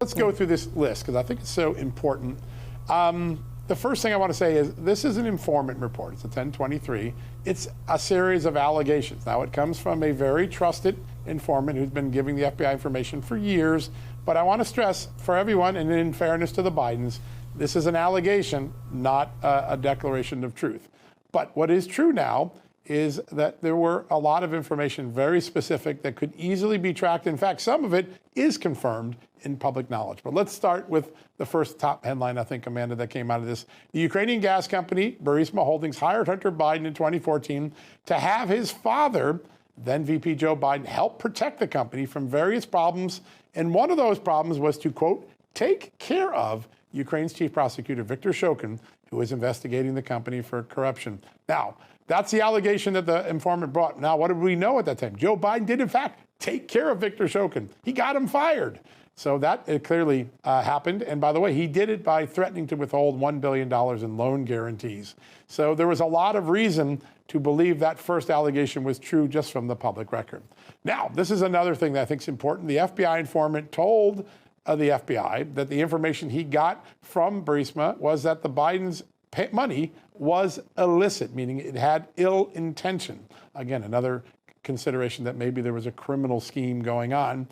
Let's go through this list because I think it's so important. The first thing I want to say is this is an informant report. It's a 1023. It's a series of allegations. Now, it comes from a very trusted informant who's been giving the FBI information for years. But I want to stress for everyone, and in fairness to the Bidens, this is an allegation, not a declaration of truth. But what is true now is that there were a lot of information very specific that could easily be tracked. In fact, some of it is confirmed in public knowledge. But let's start with the first top headline, I think, Amanda, that came out of this. The Ukrainian gas company, Burisma Holdings, hired Hunter Biden in 2014 to have his father, then VP Joe Biden, help protect the company from various problems. And one of those problems was to, quote, take care of Ukraine's chief prosecutor, Viktor Shokin, who was investigating the company for corruption. Now, that's the allegation that the informant brought. Now, what did we know at that time? Joe Biden did, in fact, take care of Viktor Shokin. He got him fired. So that clearly happened. And by the way, he did it by threatening to withhold $1 billion in loan guarantees. So there was a lot of reason to believe that first allegation was true just from the public record. Now, this is another thing that I think is important. The FBI informant told the FBI that the information he got from Burisma was that the Bidens' money was illicit, meaning it had ill intention. Again, another consideration that maybe there was a criminal scheme going on.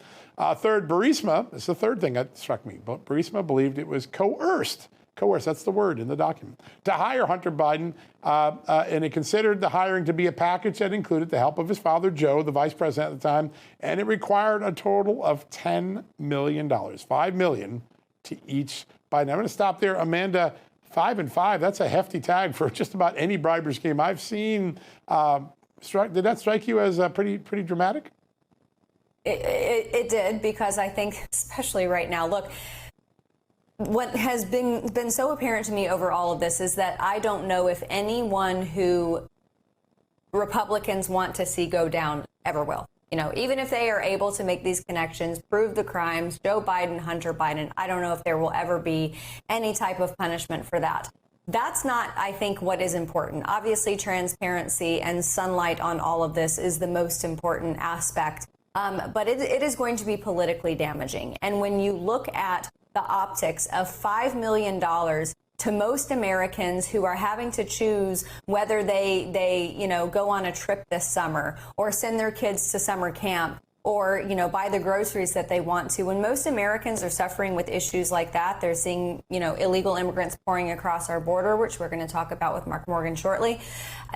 Third, Burisma, this is the third thing that struck me, but Burisma believed it was coerced, that's the word in the document, to hire Hunter Biden, and it considered the hiring to be a package that included the help of his father, Joe, the vice president at the time, and it required a total of $10 million, $5 million to each Biden. I'm going to stop there. Amanda, 5 and 5, that's a hefty tag for just about any bribery scheme I've seen. Did that strike you as pretty dramatic? It did, because I think, especially right now, look, what has been so apparent to me over all of this is that I don't know if anyone who Republicans want to see go down ever will. You know, even if they are able to make these connections, prove the crimes, Joe Biden, Hunter Biden, I don't know if there will ever be any type of punishment for that. That's not, I think, what is important. Obviously, transparency and sunlight on all of this is the most important aspect. But it is going to be politically damaging. And when you look at the optics of $5 million to most Americans who are having to choose whether they go on a trip this summer or send their kids to summer camp or, buy the groceries that they want to. When most Americans are suffering with issues like that, they're seeing, illegal immigrants pouring across our border, which we're going to talk about with Mark Morgan shortly.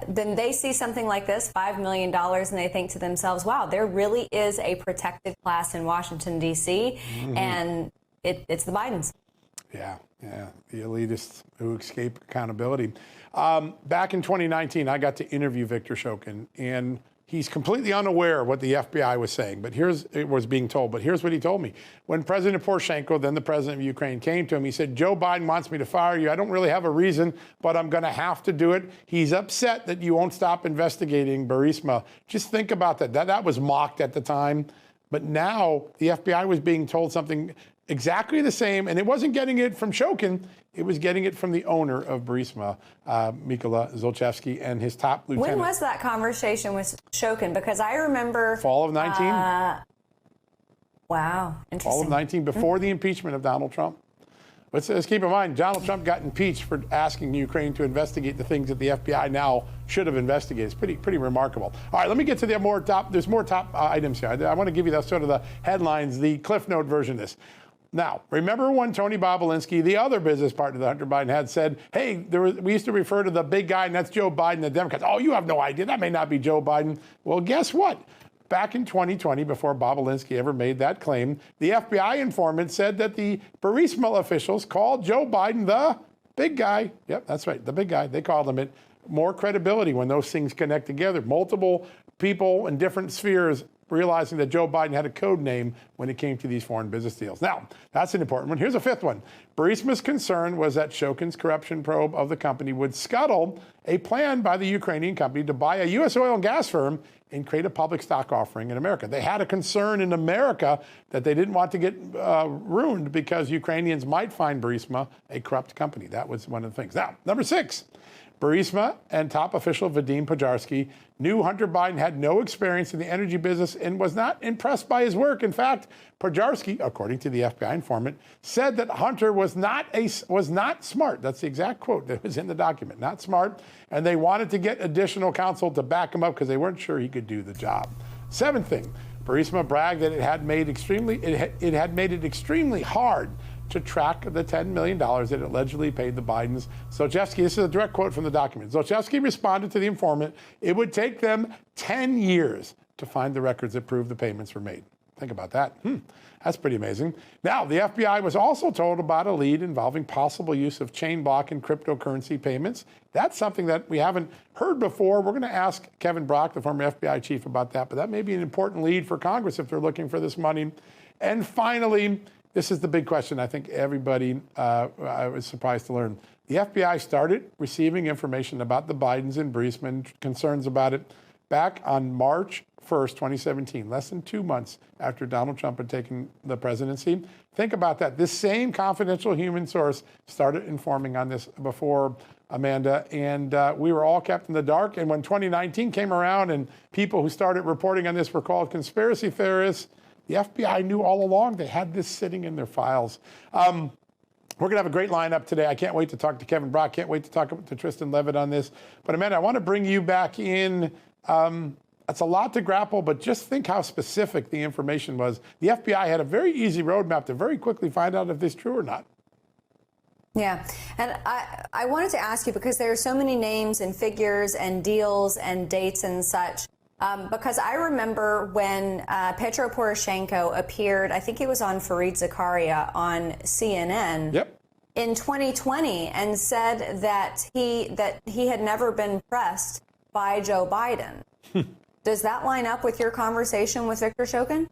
Then they see something like this, $5 million, and they think to themselves, wow, there really is a protected class in Washington, D.C., and it's the Bidens. Yeah, the elitists who escape accountability. Back in 2019, I got to interview Viktor Shokin, and he's completely unaware of what the FBI was saying, but here's what he told me. When President Poroshenko, then the president of Ukraine, came to him, he said, Joe Biden wants me to fire you. I don't really have a reason, but I'm going to have to do it. He's upset that you won't stop investigating Burisma. Just think about that. That was mocked at the time, but now the FBI was being told something exactly the same, and it wasn't getting it from Shokin. It was getting it from the owner of Burisma, Mykola Zlochevsky, and his top lieutenant. When was that conversation with Shokin? Because I remember... Fall of 19. Wow, interesting. Fall of 19, before the impeachment of Donald Trump. Let's keep in mind, Donald Trump got impeached for asking Ukraine to investigate the things that the FBI now should have investigated. It's pretty remarkable. All right, let me get to the more top. There's more top items here. I want to give you the sort of the headlines, the Cliff Note version of this. Now, remember when Tony Bobulinski, the other business partner that Hunter Biden had, said, hey, we used to refer to the big guy, and that's Joe Biden, the Democrats. Oh, you have no idea. That may not be Joe Biden. Well, guess what? Back in 2020, before Bobulinski ever made that claim, the FBI informant said that the Burisma officials called Joe Biden the big guy. Yep, that's right, the big guy. They called him it. More credibility when those things connect together. Multiple people in different spheres realizing that Joe Biden had a code name when it came to these foreign business deals. Now, that's an important one. Here's a fifth one. Burisma's concern was that Shokin's corruption probe of the company would scuttle a plan by the Ukrainian company to buy a U.S. oil and gas firm and create a public stock offering in America. They had a concern in America that they didn't want to get ruined because Ukrainians might find Burisma a corrupt company. That was one of the things. Now, number 6. Burisma and top official Vadim Pojarski knew Hunter Biden had no experience in the energy business and was not impressed by his work. In fact, Pojarski, according to the FBI informant, said that Hunter was not smart. That's the exact quote that was in the document. Not smart, and they wanted to get additional counsel to back him up because they weren't sure he could do the job. Seventh thing, Burisma bragged that it had made it extremely hard to track the $10 million that it allegedly paid the Bidens. Zlochevsky, this is a direct quote from the document. Zlochevsky responded to the informant, it would take them 10 years to find the records that prove the payments were made. Think about that. That's pretty amazing. Now, the FBI was also told about a lead involving possible use of chain block and cryptocurrency payments. That's something that we haven't heard before. We're going to ask Kevin Brock, the former FBI chief, about that, but that may be an important lead for Congress if they're looking for this money. And finally, this is the big question I think everybody I was surprised to learn. The FBI started receiving information about the Bidens and Burisma and concerns about it back on March 1st, 2017, less than 2 months after Donald Trump had taken the presidency. Think about that. This same confidential human source started informing on this before, Amanda, and we were all kept in the dark. And when 2019 came around and people who started reporting on this were called conspiracy theorists, the FBI knew all along. They had this sitting in their files. We're going to have a great lineup today. I can't wait to talk to Kevin Brock. Can't wait to talk to Tristan Levitt on this. But Amanda, I want to bring you back in. It's a lot to grapple, but just think how specific the information was. The FBI had a very easy roadmap to very quickly find out if this is true or not. Yeah, and I wanted to ask you, because there are so many names and figures and deals and dates and such, because I remember when Petro Poroshenko appeared, I think it was on Fareed Zakaria on CNN. Yep. In 2020, and said that he had never been pressed by Joe Biden. Does that line up with your conversation with Viktor Shokin?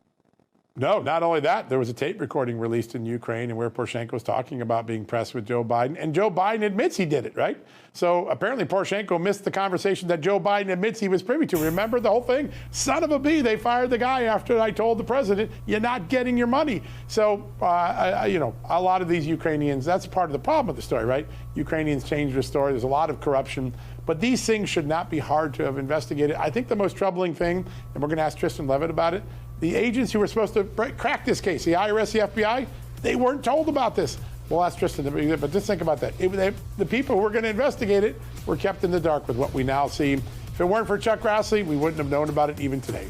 No, not only that, there was a tape recording released in Ukraine and where Poroshenko was talking about being pressed with Joe Biden, and Joe Biden admits he did it, right? So apparently Poroshenko missed the conversation that Joe Biden admits he was privy to. Remember the whole thing? Son of a bee, they fired the guy after I told the president, you're not getting your money. So, a lot of these Ukrainians, that's part of the problem with the story, right? Ukrainians changed their story. There's a lot of corruption. But these things should not be hard to have investigated. I think the most troubling thing, and we're going to ask Tristan Levitt about it, the agents who were supposed to crack this case, the IRS, the FBI, they weren't told about this. We'll ask Tristan, but just think about that. The people who were going to investigate it were kept in the dark with what we now see. If it weren't for Chuck Grassley, we wouldn't have known about it even today.